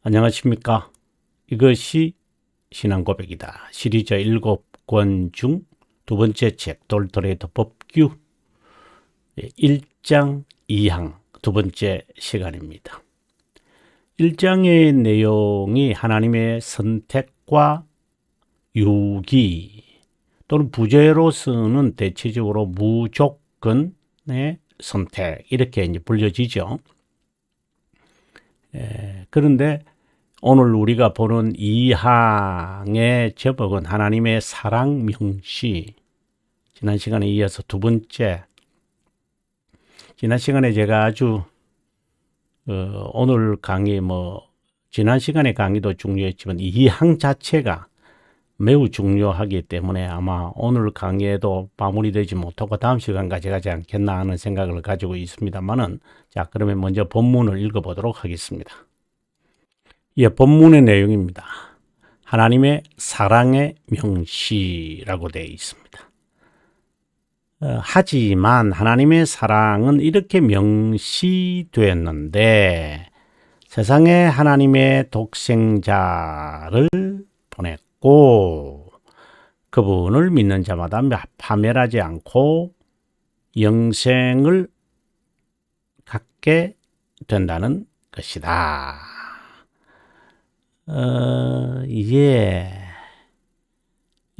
안녕하십니까. 이것이 신앙고백이다. 시리즈 7권 중 두 번째 책 돌토레이터 법규 1장 2항 두 번째 시간입니다. 1장의 내용이 하나님의 선택과 유기 또는 부재로서는 대체적으로 무조건의 선택 이렇게 이제 불려지죠. 그런데 오늘 우리가 보는 2항의 제목은 하나님의 사랑 명시. 지난 시간에 이어서 두 번째. 지난 시간에 제가 아주 오늘 강의 지난 시간의 강의도 중요했지만 2항 자체가 매우 중요하기 때문에 아마 오늘 강의에도 마무리되지 못하고 다음 시간까지 가지 않겠나 하는 생각을 가지고 있습니다만은, 자, 그러면 먼저 본문을 읽어보도록 하겠습니다. 예, 본문의 내용입니다. 하나님의 사랑의 명시라고 되어 있습니다. 하지만 하나님의 사랑은 이렇게 명시되었는데 세상에 하나님의 독생자를 보냈고 그분을 믿는 자마다 파멸하지 않고 영생을 갖게 된다는 것이다.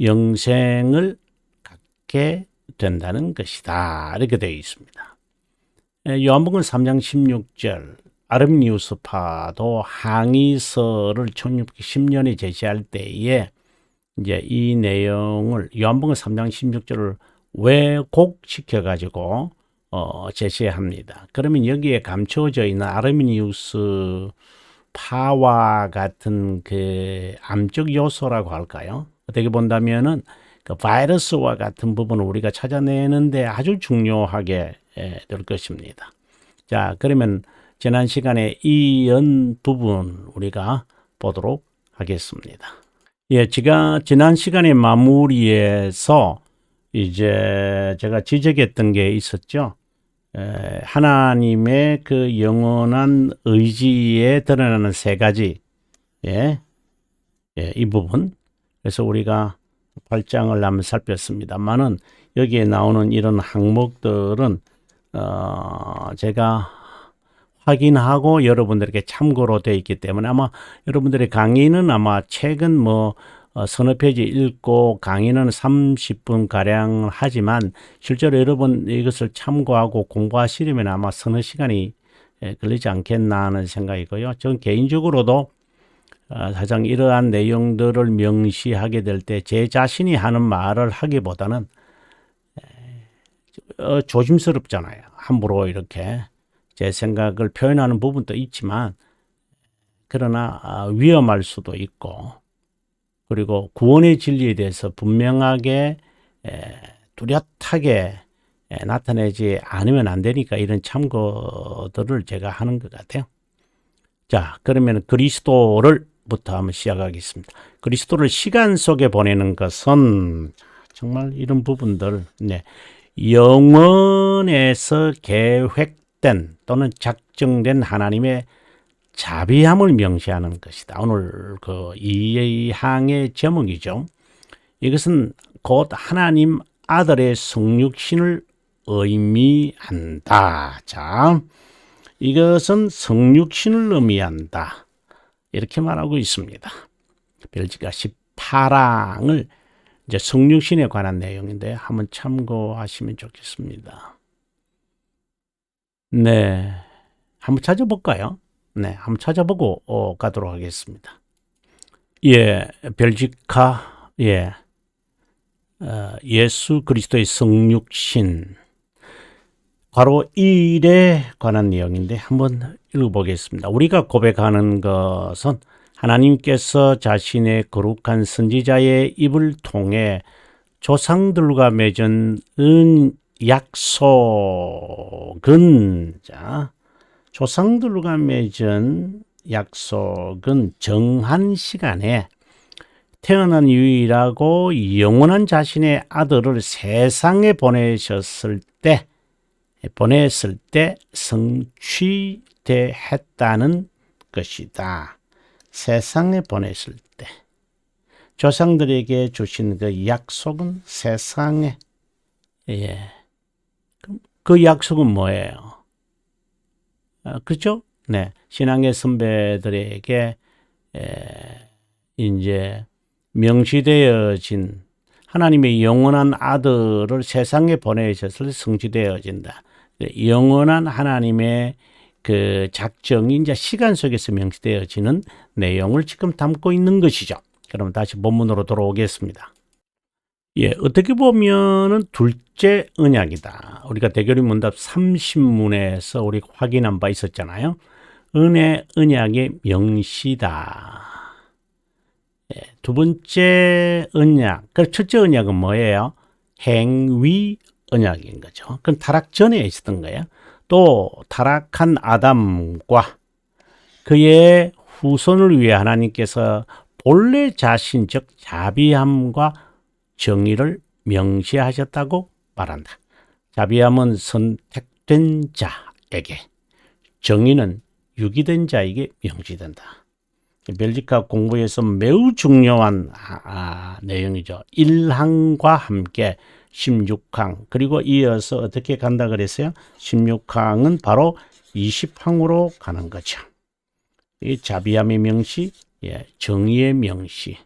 영생을 갖게 된다는 것이다. 이렇게 되어 있습니다. 요한복음 3장 16절 아르미니우스파도 항의서를 1610년에 제시할 때에 이제 이 내용을 요한복음 3장 16절을 왜곡시켜 가지고 제시합니다. 그러면 여기에 감춰져 있는 아르미니우스 파와 같은 그 암적 요소라고 할까요? 어떻게 본다면은 그 바이러스와 같은 부분을 우리가 찾아내는데 아주 중요하게 될 것입니다. 자, 그러면 지난 시간에 이은 부분 우리가 보도록 하겠습니다. 예, 제가 지난 시간에 마무리에서 이제 제가 지적했던 게 있었죠. 하나님의 그 영원한 의지에 드러나는 세 가지, 이 부분. 그래서 우리가 8장을 한번 살폈습니다만은 여기에 나오는 이런 항목들은 제가 확인하고 여러분들에게 참고로 되어 있기 때문에 아마 여러분들의 강의는 아마 책은 서너 페이지 읽고 강의는 30분 가량 하지만 실제로 여러분 이것을 참고하고 공부하시려면 아마 서너 시간이 걸리지 않겠나 하는 생각이고요. 저는 개인적으로도 가장 이러한 내용들을 명시하게 될 때 제 자신이 하는 말을 하기보다는 조심스럽잖아요. 함부로 이렇게 제 생각을 표현하는 부분도 있지만 그러나 위험할 수도 있고 그리고 구원의 진리에 대해서 분명하게 뚜렷하게 나타내지 않으면 안 되니까 이런 참고들을 제가 하는 것 같아요. 자, 그러면 그리스도를부터 한번 시작하겠습니다. 그리스도를 시간 속에 보내는 것은 정말 이런 부분들, 영원에서 계획된 또는 작정된 하나님의 자비함을 명시하는 것이다. 오늘 그 2항의 제목이죠. 이것은 곧 하나님 아들의 성육신을 의미한다. 자, 이것은 성육신을 의미한다. 이렇게 말하고 있습니다. 벨지가 18항을 이제 성육신에 관한 내용인데 한번 참고하시면 좋겠습니다. 네, 한번 찾아볼까요? 네, 한번 찾아보고 가도록 하겠습니다. 예, 벨지카, 예수 그리스도의 성육신, 바로 이 일에 관한 내용인데 한번 읽어보겠습니다. 우리가 고백하는 것은 하나님께서 자신의 거룩한 선지자의 입을 통해 조상들과 맺은 약속은, 조상들과 맺은 약속은 정한 시간에 태어난 유일하고 영원한 자신의 아들을 세상에 보냈을 때 성취되었다는 것이다. 세상에 보냈을 때 조상들에게 주신 그 약속은 세상에, 예. 그 약속은 뭐예요? 그렇죠? 네. 신앙의 선배들에게 이제 명시되어진 하나님의 영원한 아들을 세상에 보내셨을 성취되어진다. 영원한 하나님의 그 작정이 이제 시간 속에서 명시되어지는 내용을 지금 담고 있는 것이죠. 그럼 다시 본문으로 돌아오겠습니다. 예, 어떻게 보면은 둘째 언약이다. 우리가 대결의 문답 30문에서 우리 확인한 바 있었잖아요. 은혜 언약의 명시다. 예, 두 번째 언약, 그 첫째 언약은 뭐예요? 행위 언약인 거죠. 그건 타락 전에 있었던 거예요. 또 타락한 아담과 그의 후손을 위해 하나님께서 본래 자신 즉 자비함과 정의를 명시하셨다고 말한다. 자비함은 선택된 자에게, 정의는 유기된 자에게 명시된다. 벨지카 공부에서 매우 중요한 내용이죠. 1항과 함께 16항, 그리고 이어서 어떻게 간다 그랬어요? 16항은 바로 20항으로 가는 거죠. 이 자비함의 명시, 예, 정의의 명시,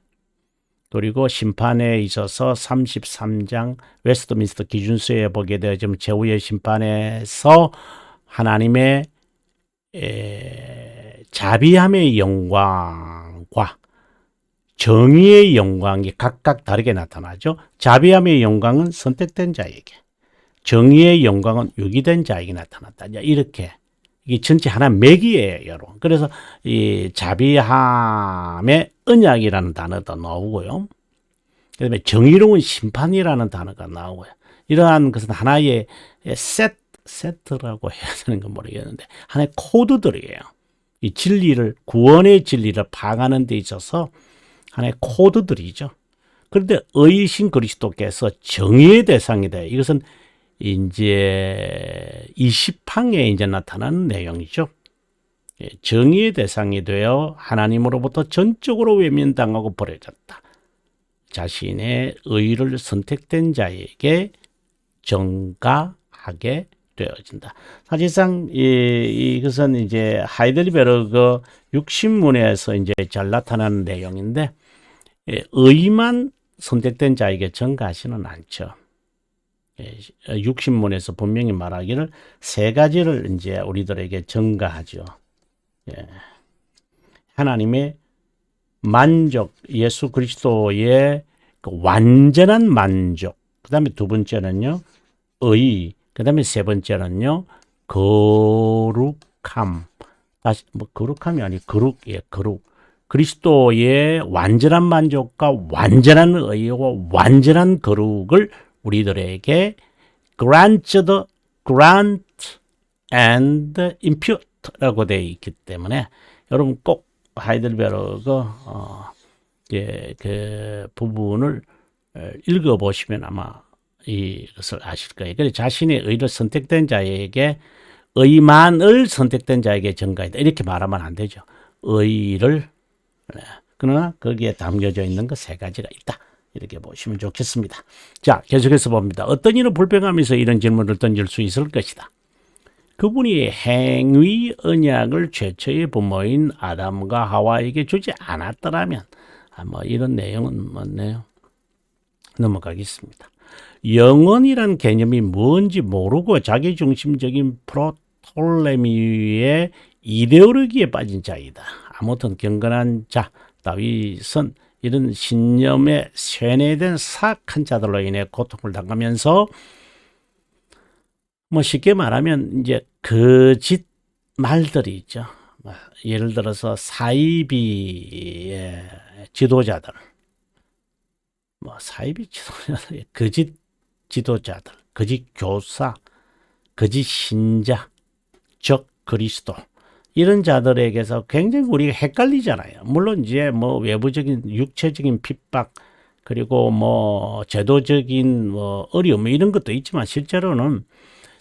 그리고 심판에 있어서 33장 웨스트민스터 기준서에 보게 되어지면 제후의 심판에서 하나님의 자비함의 영광과 정의의 영광이 각각 다르게 나타나죠. 자비함의 영광은 선택된 자에게, 정의의 영광은 유기된 자에게 나타났다. 이렇게 이게 전체 하나 맥이에요, 여러분. 그래서 이 자비함의 언약이라는 단어도 나오고요. 그다음에 정의로운 심판이라는 단어가 나오고요. 이러한 것은 하나의 세트라고 해야 되는 건 모르겠는데 하나의 코드들이에요. 이 진리를, 구원의 진리를 파악하는 데 있어서 하나의 코드들이죠. 그런데 의이신 그리스도께서 정의의 대상이 돼. 이것은 이제 20항에 이제 나타나는 내용이죠. 정의의 대상이 되어 하나님으로부터 전적으로 외면당하고 버려졌다. 자신의 의를 선택된 자에게 전가하게 되어진다. 사실상 이것은 이제 하이델베르그 60문에서 이제 잘 나타나는 내용인데 의만 선택된 자에게 전가하지는 않죠. 60문에서 분명히 말하기를 세 가지를 이제 우리들에게 전가하죠. 하나님의 만족, 예수 그리스도의 그 완전한 만족. 그 다음에 두 번째는요, 의. 그 다음에 세 번째는요, 거룩함. 다시, 거룩함이 아니, 거룩. 그리스도의 완전한 만족과 완전한 의와 완전한 거룩을 우리들에게 grant and impute라고 되어 있기 때문에 여러분 꼭 하이델베르그 그 부분을 읽어보시면 아마 이것을 아실 거예요. 그래서 자신의 의를 선택된 자에게 의만을 선택된 자에게 전가했다. 이렇게 말하면 안 되죠. 의를 그러나 거기에 담겨져 있는 그 세 가지가 있다. 이렇게 보시면 좋겠습니다. 자, 계속해서 봅니다. 어떤 이는 불평하면서 이런 질문을 던질 수 있을 것이다. 그분이 행위 언약을 최초의 부모인 아담과 하와에게 주지 않았더라면 이런 내용은 맞네요. 넘어가겠습니다. 영원이란 개념이 뭔지 모르고 자기중심적인 프로톨레미의 이데올로기에 빠진 자이다. 아무튼 경건한 자 다윗은 이런 신념에 세뇌된 사악한 자들로 인해 고통을 당하면서 쉽게 말하면 이제 거짓 말들이 있죠. 예를 들어서 사이비의 지도자들, 사이비 지도자들, 거짓 지도자들, 거짓 교사, 거짓 신자, 적 그리스도 이런 자들에게서 굉장히 우리가 헷갈리잖아요. 물론 이제 외부적인 육체적인 핍박 그리고 제도적인 어려움 이런 것도 있지만 실제로는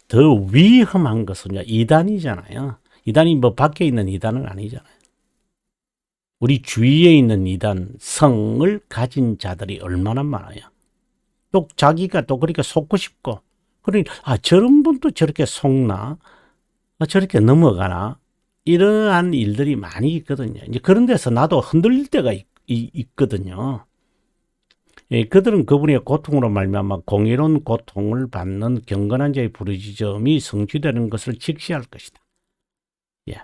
더 위험한 것은 이단이잖아요. 이단이 밖에 있는 이단은 아니잖아요. 우리 주위에 있는 이단 성을 가진 자들이 얼마나 많아요. 또 자기가 또 그렇게 속고 싶고, 그러니 저런 분도 저렇게 속나, 저렇게 넘어가나, 이러한 일들이 많이 있거든요. 이제 그런 데서 나도 흔들릴 때가 있거든요. 예, 그들은 그분의 고통으로 말미암아 공의로운 고통을 받는 경건한 자의 부르짖음이 성취되는 것을 직시할 것이다. 예.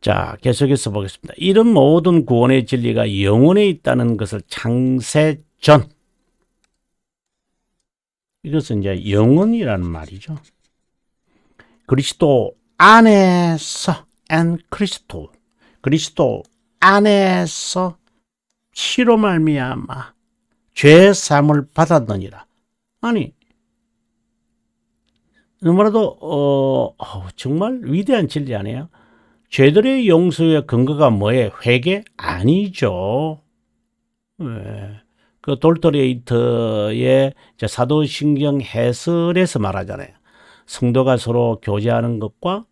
자, 계속해서 보겠습니다. 이런 모든 구원의 진리가 영혼에 있다는 것을 창세 전, 이것은 이제 영혼이라는 말이죠. 그리스도 안에서 그리스도 안에서 피로 말미암아 죄 사함을 받았느니라. 아니, 너무나도 정말 위대한 진리 아니에요? 죄들의 용서의 근거가 뭐예요? 회개? 아니죠. 네. 그 돌토레이터의 사도신경 해설에서 말하잖아요. 성도가 서로 교제하는 것과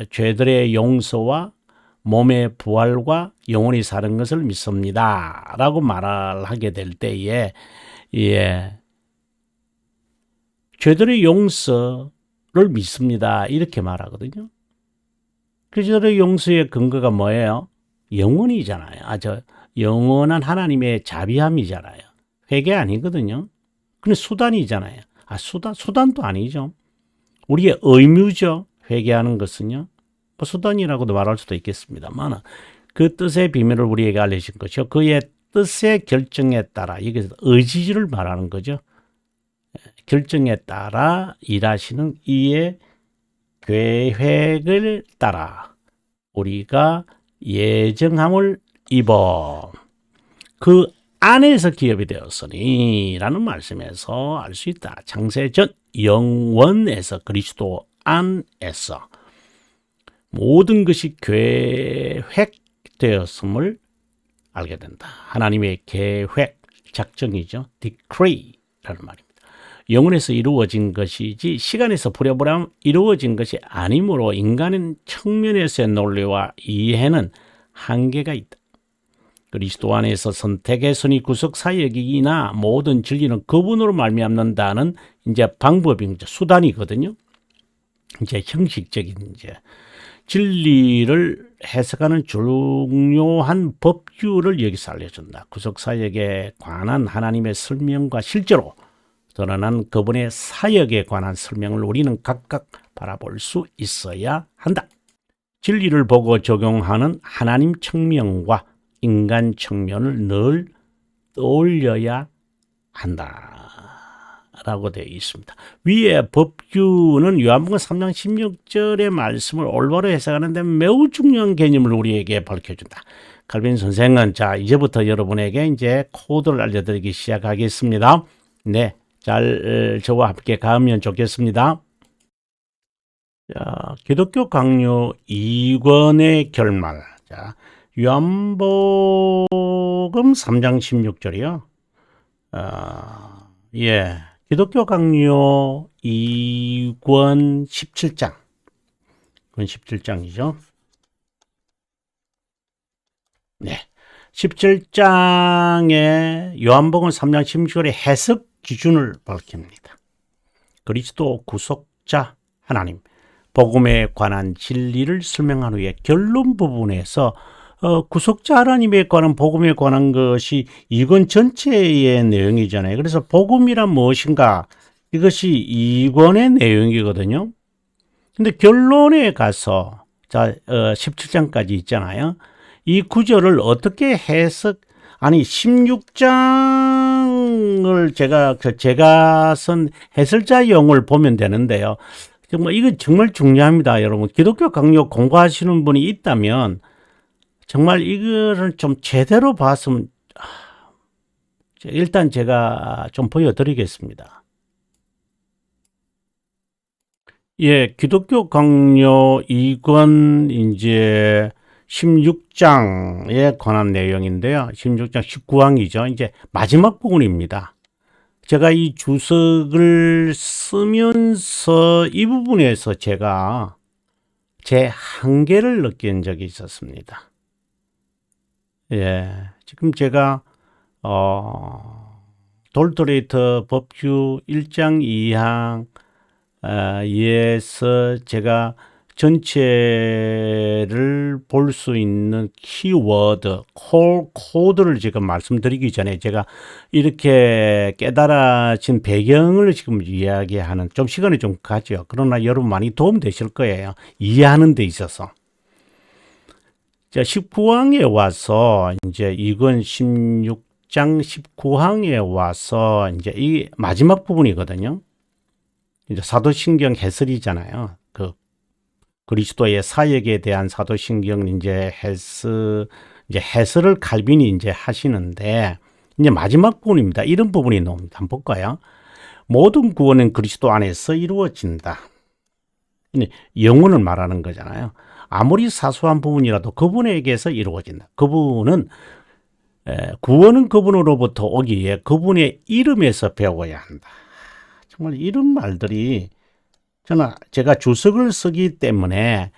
죄들의 용서와 몸의 부활과 영원히 사는 것을 믿습니다. 라고 말을 하게 될 때에, 예, 죄들의 용서를 믿습니다. 이렇게 말하거든요. 그 죄들의 용서의 근거가 뭐예요? 영원이잖아요. 영원한 하나님의 자비함이잖아요. 회개 아니거든요. 근데 수단이잖아요. 수단도 아니죠. 우리의 의무죠. 회개하는 것은요. 뭐 수단이라고도 말할 수도 있겠습니다만 그 뜻의 비밀을 우리에게 알려진 것이요. 그의 뜻의 결정에 따라, 이게 의지를 말하는 거죠. 결정에 따라 일하시는 이의 계획을 따라 우리가 예정함을 입어 그 안에서 기업이 되었으니 라는 말씀에서 알 수 있다. 창세전 영원에서 그리스도 안에서 모든 것이 계획되었음을 알게 된다. 하나님의 계획, 작정이죠. decree라는 말입니다. 영혼에서 이루어진 것이지 시간에서 부랴부랴 이루어진 것이 아니므로 인간은 측면에서의 논리와 이해는 한계가 있다. 그리스도 안에서 선택의 선이 구속 사역이나 모든 진리는 그분으로 말미암는다는 이제 방법인 수단이거든요. 이제 형식적인 이제 진리를 해석하는 중요한 법규를 여기서 알려준다. 구속 사역에 관한 하나님의 설명과 실제로 드러난 그분의 사역에 관한 설명을 우리는 각각 바라볼 수 있어야 한다. 진리를 보고 적용하는 하나님 측면과 인간 측면을 늘 떠올려야 한다. 라고 되어 있습니다. 위에 법규는 요한복음 3장 16절의 말씀을 올바로 해석하는 데 매우 중요한 개념을 우리에게 밝혀준다. 칼빈 선생은 자, 이제부터 여러분에게 이제 코드를 알려드리기 시작하겠습니다. 네, 잘 저와 함께 가면 좋겠습니다. 자, 기독교 강요 2권의 결말. 자, 요한복음 3장 16절이요. 예. 기독교 강요 2권 17장. 그건 17장이죠. 네. 17장에 요한복음 3장 16절의 해석 기준을 밝힙니다. 그리스도 구속자 하나님, 복음에 관한 진리를 설명한 후에 결론 부분에서 구속자 하나님에 관한 복음에 관한 것이 이권 전체의 내용이잖아요. 그래서 복음이란 무엇인가? 이것이 이권의 내용이거든요. 근데 결론에 가서 17장까지 있잖아요. 이 구절을 어떻게 16장을 제가 쓴 해설자용을 보면 되는데요. 정말 이건 정말 중요합니다, 여러분. 기독교 강요 공부하시는 분이 있다면 정말 이거를 좀 제대로 봤으면, 일단 제가 좀 보여드리겠습니다. 예, 기독교 강요 2권 이제 16장에 관한 내용인데요. 16장 19항이죠. 이제 마지막 부분입니다. 제가 이 주석을 쓰면서 이 부분에서 제가 제 한계를 느낀 적이 있었습니다. 예. 지금 제가 돌토레이터 법규 1장 2항 에서 제가 전체를 볼 수 있는 키워드, 코드를 지금 말씀드리기 전에 제가 이렇게 깨달아진 배경을 지금 이야기하는 좀 시간이 좀 가죠. 그러나 여러분 많이 도움 되실 거예요. 이해하는 데 있어서. 자, 19항에 와서 이제 이건 16장 19항에 와서 이제 이 마지막 부분이거든요. 이제 사도신경 해설이잖아요. 그 그리스도의 사역에 대한 사도신경 이제 해설을 칼빈이 이제 하시는데 이제 마지막 부분입니다. 이런 부분이 나옵니다. 한번 볼까요? 모든 구원은 그리스도 안에서 이루어진다. 영혼을 말하는 거잖아요. 아무리 사소한 부분이라도 그분에게서 이루어진다. 그분은 구원은 그분으로부터 오기에 그분의 이름에서 배워야 한다. 정말 이런 말들이 제가 주석을 쓰기 때문에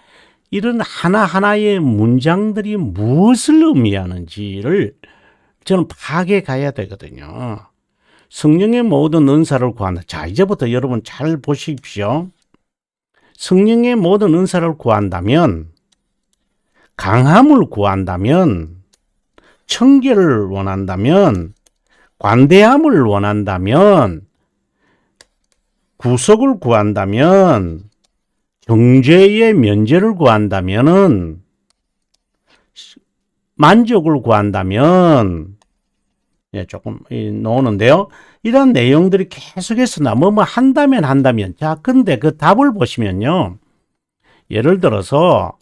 이런 하나하나의 문장들이 무엇을 의미하는지를 저는 파악해 가야 되거든요. 성령의 모든 은사를 구한다. 자, 이제부터 여러분 잘 보십시오. 성령의 모든 은사를 구한다면, 강함을 구한다면, 청결을 원한다면, 관대함을 원한다면, 구속을 구한다면, 정죄의 면제를 구한다면은, 만족을 구한다면, 예, 조금 나오는데요. 이런 내용들이 계속해서 뭐뭐 한다면. 자, 근데 그 답을 보시면요. 예를 들어서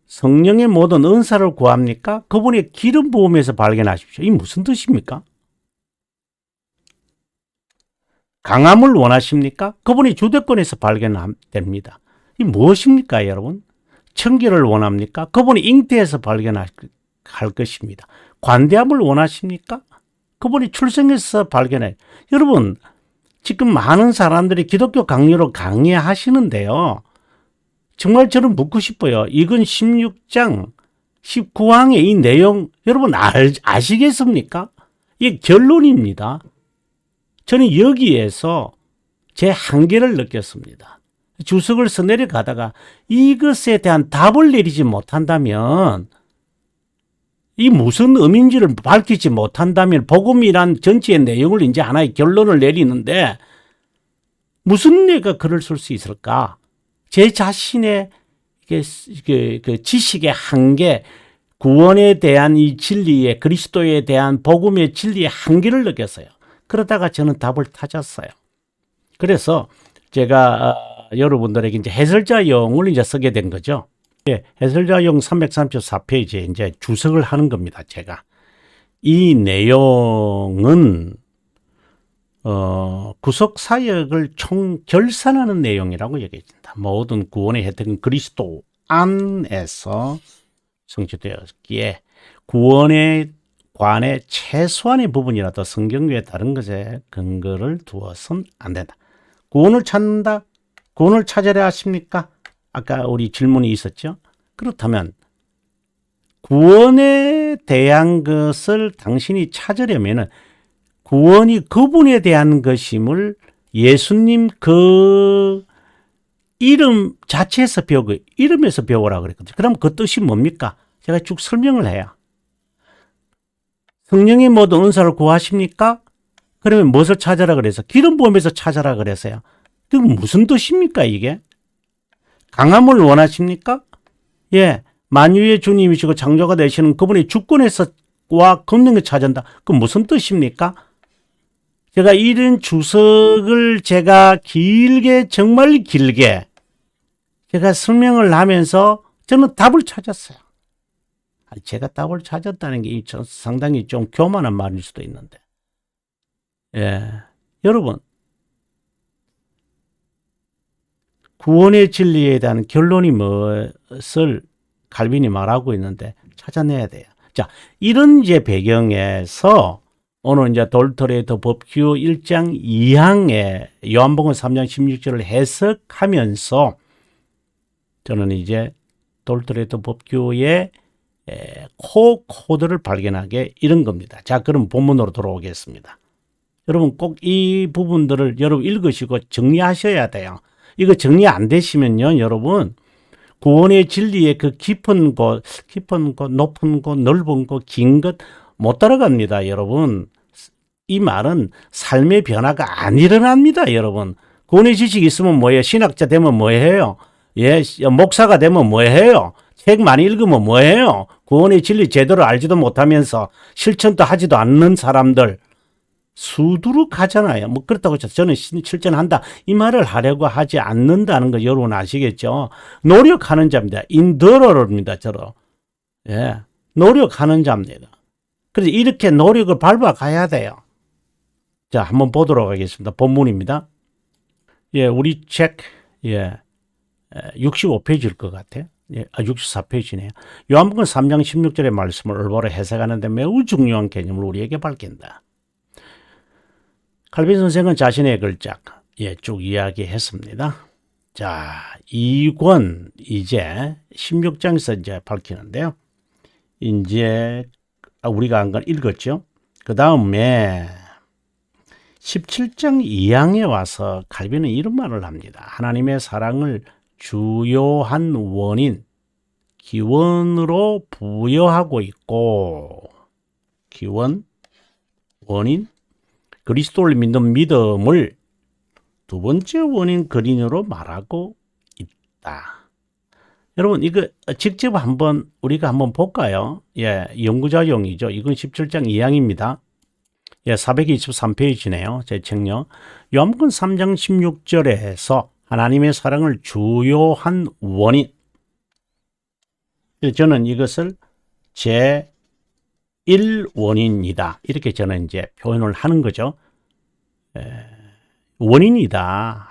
성령의 모든 은사를 구합니까? 그분의 기름 부음에서 발견하십시오. 이 무슨 뜻입니까? 강함을 원하십니까? 그분이 주도권에서 발견됩니다. 이 무엇입니까, 여러분? 청결을 원합니까? 그분이 잉태에서 발견할 것입니다. 관대함을 원하십니까? 그분이 출생에서 발견해요. 여러분, 지금 많은 사람들이 기독교 강요로 강의하시는데요. 정말 저는 묻고 싶어요. 이건 16장 19항의 이 내용 여러분 아시겠습니까? 이게 결론입니다. 저는 여기에서 제 한계를 느꼈습니다. 주석을 써 내려가다가 이것에 대한 답을 내리지 못한다면, 이 무슨 의미인지를 밝히지 못한다면 복음이란 전체의 내용을 이제 하나의 결론을 내리는데 무슨 내가 글을 쓸 수 있을까? 제 자신의 그 지식의 한계, 구원에 대한 이 진리의, 그리스도에 대한 복음의 진리의 한계를 느꼈어요. 그러다가 저는 답을 찾았어요. 그래서 제가 여러분들에게 이제 해설자용을 이제 쓰게 된 거죠. 예, 해설자용 334페이지에 이제 주석을 하는 겁니다, 제가. 이 내용은, 구속 사역을 결산하는 내용이라고 얘기합니다. 모든 구원의 혜택은 그리스도 안에서 성취되었기에 구원의 관의 최소한의 부분이라도 성경 외에 다른 것에 근거를 두어서는 안 된다. 구원을 찾는다? 구원을 찾으려 하십니까? 아까 우리 질문이 있었죠? 그렇다면 구원에 대한 것을 당신이 찾으려면 구원이 그분에 대한 것임을 예수님 그 이름 자체에서 배우고 이름에서 배우라고 그랬거든요. 그럼 그 뜻이 뭡니까? 제가 쭉 설명을 해요. 성령의 모든 은사를 구하십니까? 그러면 무엇을 찾아라 그래서? 기름 부음에서 찾아라 그랬어요. 그 무슨 뜻입니까 이게? 강함을 원하십니까? 예, 만유의 주님이시고 창조가 되시는 그분의 주권에서와 권능을 찾는다. 그 무슨 뜻입니까? 제가 이런 주석을 제가 길게 정말 길게 제가 설명을 하면서 저는 답을 찾았어요. 제가 답을 찾았다는 게 상당히 좀 교만한 말일 수도 있는데, 예, 여러분, 구원의 진리에 대한 결론이 무엇을 칼빈이 말하고 있는데 찾아내야 돼요. 자, 이런 이제 배경에서 오늘 이제 돌토레이터 법규 1장 2항에 요한복음 3장 16절을 해석하면서 저는 이제 돌토레이터 법규의 코드를 발견하게 이런 겁니다. 자, 그럼 본문으로 돌아오겠습니다. 여러분 꼭 이 부분들을 여러분 읽으시고 정리하셔야 돼요. 이거 정리 안 되시면요, 여러분 구원의 진리의 그 깊은 곳, 높은 곳, 넓은 곳, 긴 것 못 따라갑니다, 여러분. 이 말은 삶의 변화가 안 일어납니다, 여러분. 구원의 지식이 있으면 뭐예요? 신학자 되면 뭐예요? 예, 목사가 되면 뭐예요? 책 많이 읽으면 뭐예요? 구원의 진리 제대로 알지도 못하면서 실천도 하지도 않는 사람들 수두룩하잖아요. 뭐 그렇다고 해서 저는 실천한다 이 말을 하려고 하지 않는다는 거 여러분 아시겠죠? 노력하는 자입니다. 인더러입니다. 저로. 예, 노력하는 자입니다. 그래서 이렇게 노력을 밟아가야 돼요. 자, 한번 보도록 하겠습니다. 본문입니다. 예, 우리 책, 예, 65페이지일 것 같아요. 예, 64페이지네요. 요한복음 3장 16절의 말씀을 올바로 해석하는데 매우 중요한 개념을 우리에게 밝힌다. 칼빈 선생은 자신의 글작, 예, 쭉 이야기했습니다. 자, 2권, 이제 16장에서 이제 밝히는데요. 이제, 우리가 한 건 읽었죠? 그 다음에 17장 2항에 와서 칼빈은 이런 말을 합니다. 하나님의 사랑을 주요한 원인, 기원으로 부여하고 있고, 기원, 원인, 그리스도를 믿는 믿음을 두 번째 원인 근인으로 말하고 있다. 여러분 이거 직접 우리가 한번 볼까요? 예, 연구자용이죠. 이건 17장 2항입니다. 예, 423페이지네요. 제 책요. 요한복음 3장 16절에서 하나님의 사랑을 주요한 원인. 저는 이것을 제1원인이다. 이렇게 저는 이제 표현을 하는 거죠. 원인이다.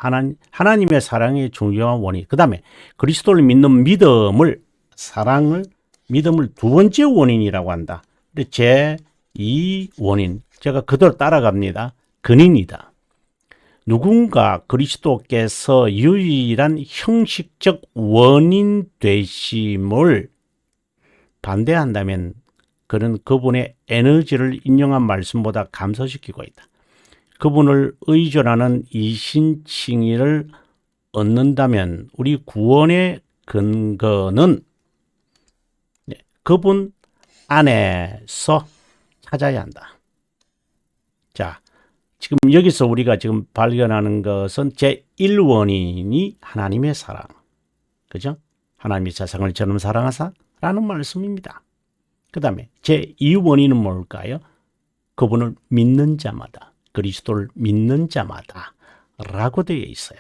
하나님의 사랑의 중요한 원인. 그 다음에 그리스도를 믿는 믿음을 두 번째 원인이라고 한다. 제2원인. 제가 그대로 따라갑니다. 근인이다. 누군가 그리스도께서 유일한 형식적 원인 되심을 반대한다면 그는 그분의 에너지를 인용한 말씀보다 감소시키고 있다. 그분을 의존하는 이신칭의를 얻는다면 우리 구원의 근거는 그분 안에서 찾아야 한다. 자, 지금 여기서 우리가 지금 발견하는 것은 제1원인이 하나님의 사랑. 그죠? 하나님이 세상을 저는 사랑하사? 라는 말씀입니다. 그 다음에 제2원인은 뭘까요? 그분을 믿는 자마다, 그리스도를 믿는 자마다 라고 되어 있어요.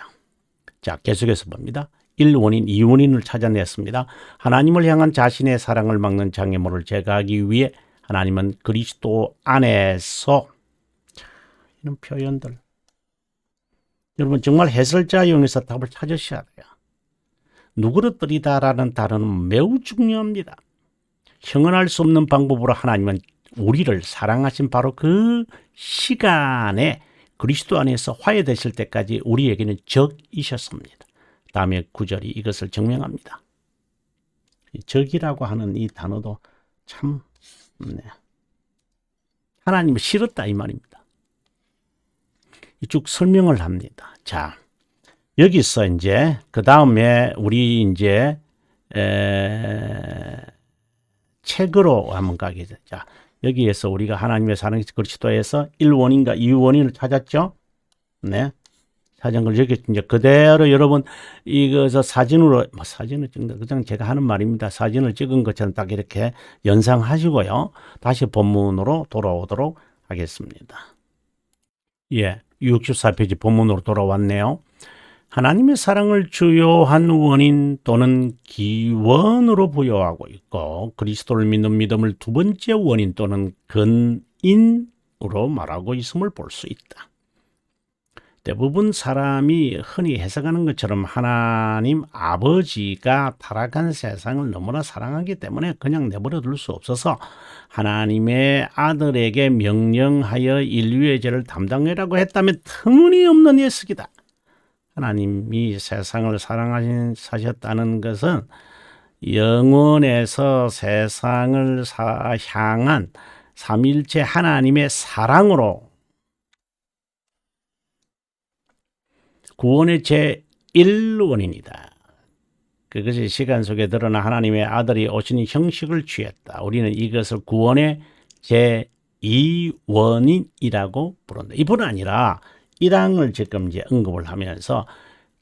자, 계속해서 봅니다. 1원인, 2원인을 찾아냈습니다. 하나님을 향한 자신의 사랑을 막는 장애물을 제거하기 위해 하나님은 그리스도 안에서 이런 표현들. 여러분 정말 해설자용에서 답을 찾으셔야 돼요. 누그러뜨리다라는 단어는 매우 중요합니다. 형언할 수 없는 방법으로 하나님은 우리를 사랑하신 바로 그 시간에 그리스도 안에서 화해되실 때까지 우리에게는 적이셨습니다. 다음에 9절이 이것을 증명합니다. 적이라고 하는 이 단어도 참 하나님을 싫었다 이 말입니다. 쭉 설명을 합니다. 자, 여기서 이제 그 다음에 우리 이제 책으로 한번 가겠죠. 자, 여기에서 우리가 하나님의 사랑 그리스도에서 1원인과 2원인을 찾았죠. 네. 찾은 걸 여기 이제 그대로 여러분 이거서 사진을 찍는 그냥 제가 하는 말입니다. 사진을 찍은 것처럼 딱 이렇게 연상하시고요. 다시 본문으로 돌아오도록 하겠습니다. 예, 64페이지 본문으로 돌아왔네요. 하나님의 사랑을 주요한 원인 또는 기원으로 부여하고 있고 그리스도를 믿는 믿음을 두 번째 원인 또는 근인으로 말하고 있음을 볼 수 있다. 대부분 사람이 흔히 해석하는 것처럼 하나님 아버지가 타락한 세상을 너무나 사랑하기 때문에 그냥 내버려 둘 수 없어서 하나님의 아들에게 명령하여 인류의 죄를 담당하라고 했다면 터무니없는 예식이다. 하나님이 세상을 사랑하셨다는 것은 영원에서 세상을 향한 삼위일체 하나님의 사랑으로 구원의 제1원인이다. 그것이 시간 속에 드러나 하나님의 아들이 오시는 형식을 취했다. 우리는 이것을 구원의 제2원인이라고 부른다. 이뿐 아니라 1항을 지금 이제 언급을 하면서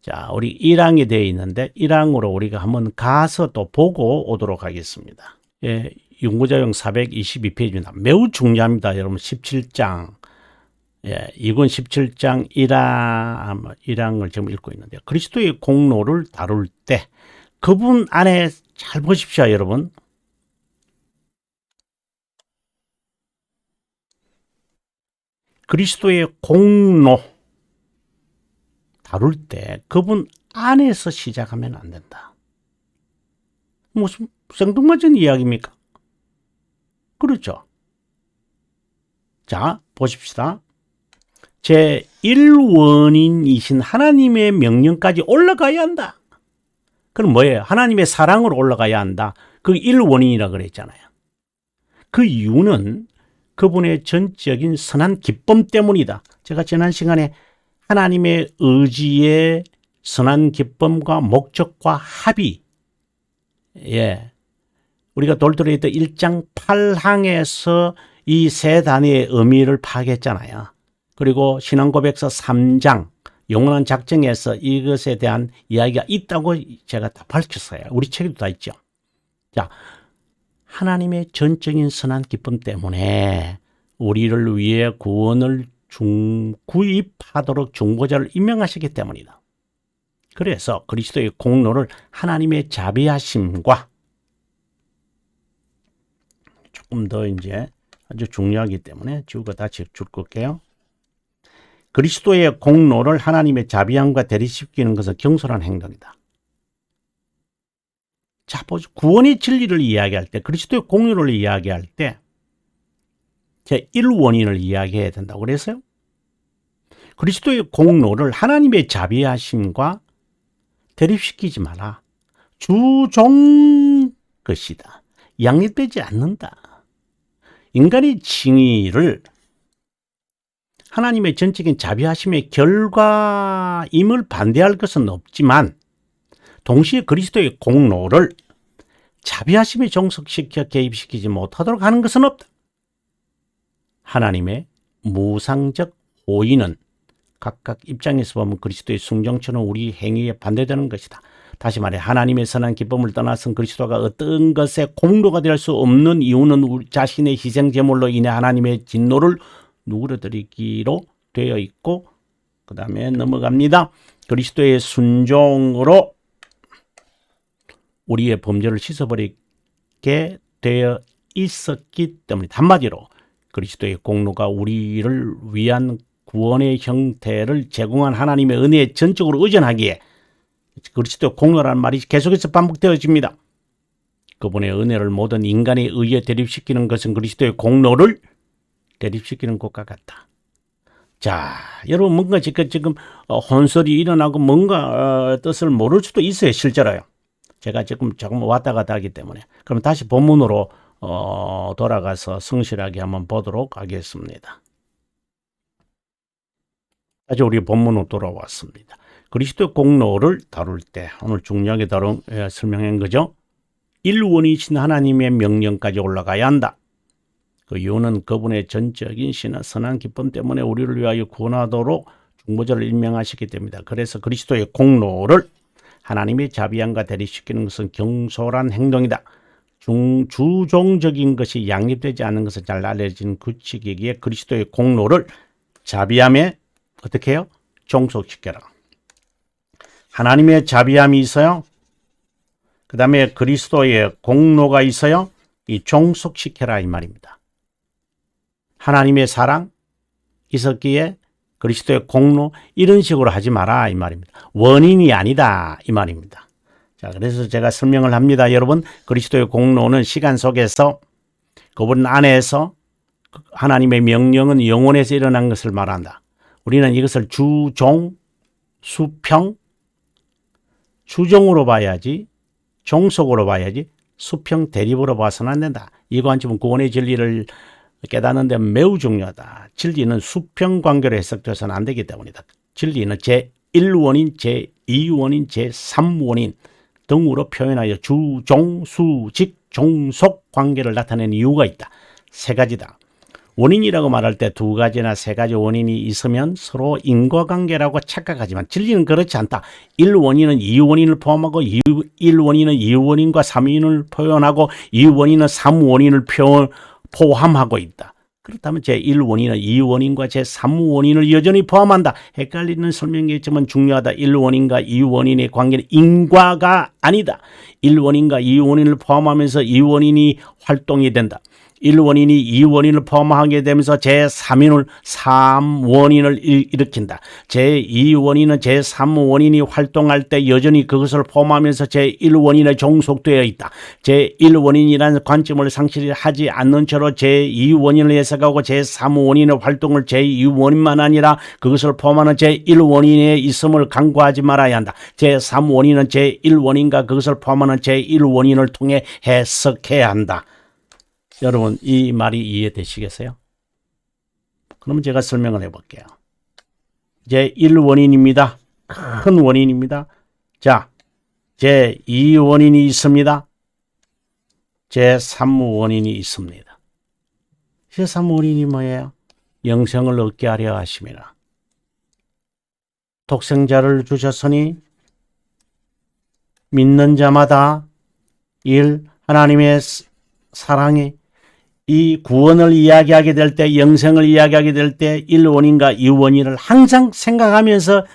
자, 우리 1항이 되어 있는데 1항으로 우리가 한번 가서 또 보고 오도록 하겠습니다. 예, 윤구자용 422페이지입니다. 매우 중요합니다. 여러분 17장. 예, 이건 17장 1항을 지금 읽고 있는데요. 그리스도의 공로를 다룰 때 그분 안에 잘 보십시오, 여러분. 그리스도의 공로 다룰 때 그분 안에서 시작하면 안 된다. 무슨 생뚱맞은 이야기입니까? 그렇죠. 자, 보십시다. 제1원인이신 하나님의 명령까지 올라가야 한다. 그럼 뭐예요? 하나님의 사랑으로 올라가야 한다. 그 1원인이라 그랬잖아요. 그 이유는 그분의 전적인 선한 기쁨 때문이다. 제가 지난 시간에 하나님의 의지의 선한 기쁨과 목적과 합의, 예, 우리가 돌돌이 했던 1장 8항에서 이 세 단위의 의미를 파악했잖아요. 그리고 신앙고백서 3장 영원한 작정에서 이것에 대한 이야기가 있다고 제가 다 밝혔어요. 우리 책에도 다 있죠. 자, 하나님의 전적인 선한 기쁨 때문에 우리를 위해 구원을 구입하도록 중보자를 임명하시기 때문이다. 그래서 그리스도의 공로를 하나님의 자비하심과 조금 더 이제 아주 중요하기 때문에 지우가 다시 줄 걸게요. 그리스도의 공로를 하나님의 자비함과 대립시키는 것은 경솔한 행동이다. 자, 보죠. 구원의 진리를 이야기할 때, 그리스도의 공로를 이야기할 때 제1원인을 이야기해야 된다고 그랬어요. 그리스도의 공로를 하나님의 자비하심과 대립시키지 마라. 주종 것이다. 양립되지 않는다. 인간의 칭의를 하나님의 전적인 자비하심의 결과임을 반대할 것은 없지만 동시에 그리스도의 공로를 자비하심에 종속시켜 개입시키지 못하도록 하는 것은 없다. 하나님의 무상적 호의는 각각 입장에서 보면 그리스도의 순종처럼 우리 행위에 반대되는 것이다. 다시 말해 하나님의 선한 기쁨을 떠나선 그리스도가 어떤 것에 공로가 될 수 없는 이유는 우리 자신의 희생제물로 인해 하나님의 진노를 누그러뜨리기로 되어 있고, 그 다음에 넘어갑니다. 그리스도의 순종으로 우리의 범죄를 씻어버리게 되어 있었기 때문에 한마디로 그리스도의 공로가 우리를 위한 구원의 형태를 제공한 하나님의 은혜에 전적으로 의존하기에 그리스도의 공로라는 말이 계속해서 반복되어집니다. 그분의 은혜를 모든 인간의 의에 대립시키는 것은 그리스도의 공로를 대립시키는 것과 같다. 자, 여러분 뭔가 지금 혼설이 일어나고 뭔가 뜻을 모를 수도 있어요. 실제로요. 제가 지금 조금 왔다 갔다 하기 때문에. 그럼 다시 본문으로 돌아가서 성실하게 한번 보도록 하겠습니다. 다시 우리 본문으로 돌아왔습니다. 그리스도의 공로를 다룰 때 오늘 중요하게 설명한 거죠. 1원이신 하나님의 명령까지 올라가야 한다. 그 이유는 그분의 전적인 신의 선한 기쁨 때문에 우리를 위하여 구원하도록 중보자를 임명하시기 때문이다. 그래서 그리스도의 공로를 하나님의 자비함과 대립시키는 것은 경솔한 행동이다. 주종적인 것이 양립되지 않는 것은 잘 알려진 규칙이기에 그리스도의 공로를 자비함에 어떻게 해요? 종속시켜라. 하나님의 자비함이 있어요. 그 다음에 그리스도의 공로가 있어요. 이 종속시켜라 이 말입니다. 하나님의 사랑 있었기에 그리스도의 공로 이런 식으로 하지 마라 이 말입니다. 원인이 아니다 이 말입니다. 자, 그래서 제가 설명을 합니다. 여러분, 그리스도의 공로는 시간 속에서 그분 안에서 하나님의 명령은 영원에서 일어난 것을 말한다. 우리는 이것을 주종, 수평, 주종으로 봐야지 종속으로 봐야지 수평 대립으로 봐서는 안 된다. 이 관점은 구원의 진리를 깨닫는 데 매우 중요하다. 진리는 수평 관계로 해석돼서는 안 되기 때문이다. 진리는 제1원인, 제2원인, 제3원인 등으로 표현하여 주, 종, 수, 직, 종속 관계를 나타내는 이유가 있다. 세 가지다. 원인이라고 말할 때 두 가지나 세 가지 원인이 있으면 서로 인과관계라고 착각하지만 진리는 그렇지 않다. 1원인은 2원인을 포함하고 1원인은 2원인과 3원인을 표현하고 2원인은 3원인을 포함하고 있다. 그렇다면 제1원인은 2원인과 제3원인을 여전히 포함한다. 헷갈리는 설명이겠지만 중요하다. 1원인과 2원인의 관계는 인과가 아니다. 1원인과 2원인을 포함하면서 2원인이 활동이 된다. 1원인이 2원인을 포함하게 되면서 제3원인을 일으킨다. 제2원인은 제3원인이 활동할 때 여전히 그것을 포함하면서 제1원인에 종속되어 있다. 제1원인이라는 관점을 상실하지 않는 채로 제2원인을 해석하고 제3원인의 활동을 제2원인만 아니라 그것을 포함하는 제1원인에 있음을 간과하지 말아야 한다. 제3원인은 제1원인과 그것을 포함하는 제1원인을 통해 해석해야 한다. 여러분 이 말이 이해되시겠어요? 그러면 제가 설명을 해볼게요. 제1원인입니다. 큰 원인입니다. 자, 제2원인이 있습니다. 제3원인이 있습니다. 제3원인이 뭐예요? 영생을 얻게 하려 하심이라. 독생자를 주셨으니 믿는 자마다 하나님의 사랑이 이 구원을 이야기하게 될 때, 영생을 이야기하게 될 때 1원인과 2원인을 항상 생각하면서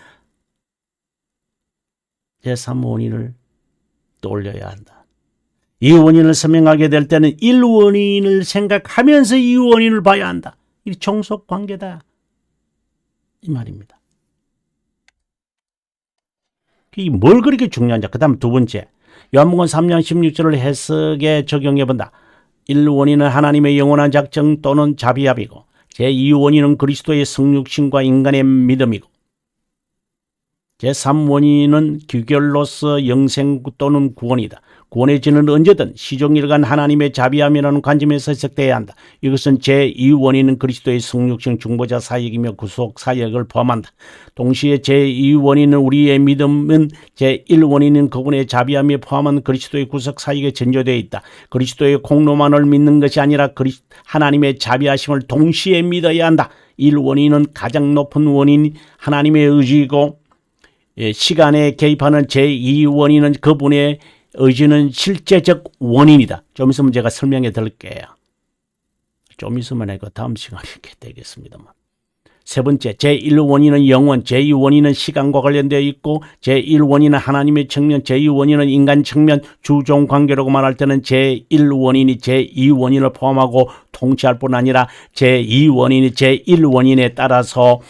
제3원인을 떠올려야 한다. 2원인을 설명하게 될 때는 1원인을 생각하면서 2원인을 봐야 한다. 이 종속 관계다. 이 말입니다. 이게 뭘 그렇게 중요한지. 그 다음 두 번째, 요한복음 3장 16절을 해석에 적용해 본다. 1원인은 하나님의 영원한 작정 또는 자비합이고 제2원인은 그리스도의 성육신과 인간의 믿음이고 제3원인은 귀결로서 영생 또는 구원이다. 구원의 진은 언제든 시종일관 하나님의 자비함이라는 관점에서 해석돼야 한다. 이것은 제2원인은 그리스도의 성육신 중보자 사역이며 구속 사역을 포함한다. 동시에 제2원인은 우리의 믿음은 제1원인은 그분의 자비함이 포함한 그리스도의 구속 사역에 전조되어 있다. 그리스도의 공로만을 믿는 것이 아니라 하나님의 자비하심을 동시에 믿어야 한다. 1원인은 가장 높은 원인 하나님의 의지이고 시간에 개입하는 제2원인은 그분의 의지는 실제적 원인이다. 좀 있으면 제가 설명해 드릴게요. 좀 있으면 이거 다음 시간에 이렇게 되겠습니다만. 세 번째, 제1원인은 영원, 제2원인은 시간과 관련되어 있고 제1원인은 하나님의 측면, 제2원인은 인간 측면, 주종 관계라고 말할 때는 제1원인이 제2원인을 포함하고 통치할 뿐 아니라 제2원인이 제1원인에 따라서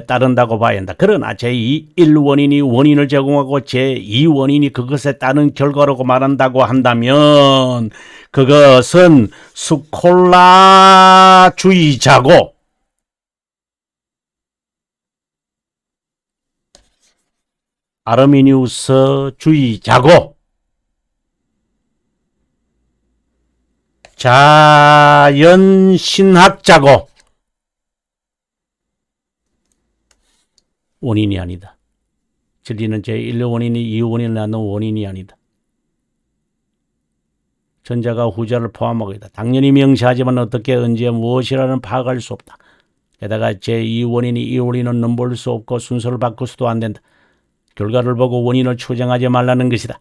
따른다고 봐야 한다. 그러나 제1원인이 원인을 제공하고 제2원인이 그것에 따른 결과라고 말한다고 한다면 그것은 스콜라주의자고 아르미니우스주의자고 자연신학자고 원인이 아니다. 진리는 제1원인이 2원인을 낳는 원인이 아니다. 전자가 후자를 포함하고 있다. 당연히 명시하지만 어떻게 언제 무엇이라는 파악할 수 없다. 게다가 제2원인이 2원인은 넘볼 수 없고 순서를 바꿀 수도 안 된다. 결과를 보고 원인을 추정하지 말라는 것이다.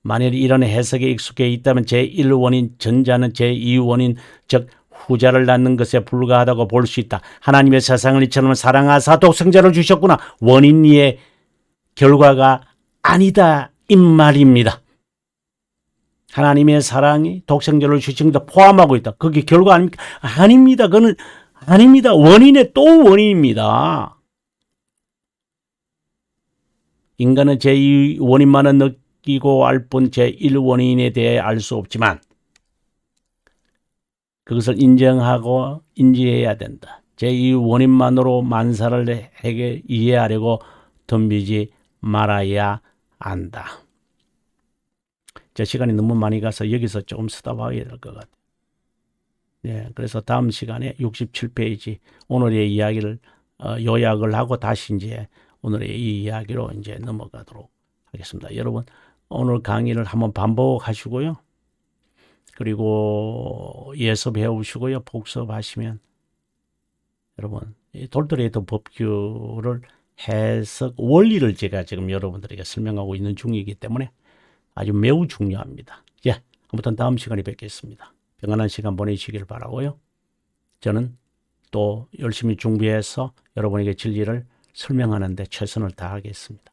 만일 이런 해석에 익숙해 있다면 제1원인 전자는 제2원인 즉 후자를 낳는 것에 불과하다고 볼 수 있다. 하나님의 세상을 이처럼 사랑하사 독생자를 주셨구나. 원인의 결과가 아니다. 이 말입니다. 하나님의 사랑이 독생자를 주신 것도 포함하고 있다. 그게 결과 아닙니까? 아닙니다. 그거는 아닙니다. 원인의 또 원인입니다. 인간은 제2원인만은 느끼고 알 뿐 제1원인에 대해 알 수 없지만 그것을 인정하고 인지해야 된다. 제2원인만으로 만사를 이해하려고 덤비지 말아야 한다. 제 시간이 너무 많이 가서 여기서 조금 스탑하게 될 것 같아요. 예, 그래서 다음 시간에 67페이지 오늘의 이야기를 요약을 하고 다시 이제 오늘의 이 이야기로 이제 넘어가도록 하겠습니다. 여러분, 오늘 강의를 한번 반복하시고요. 그리고 예습 해오시고요. 복습하시면 여러분, 이 돌트레이더 법규를 해석 원리를 제가 지금 여러분들에게 설명하고 있는 중이기 때문에 아주 매우 중요합니다. 예, 아무튼 다음 시간에 뵙겠습니다. 평안한 시간 보내시길 바라고요. 저는 또 열심히 준비해서 여러분에게 진리를 설명하는 데 최선을 다하겠습니다.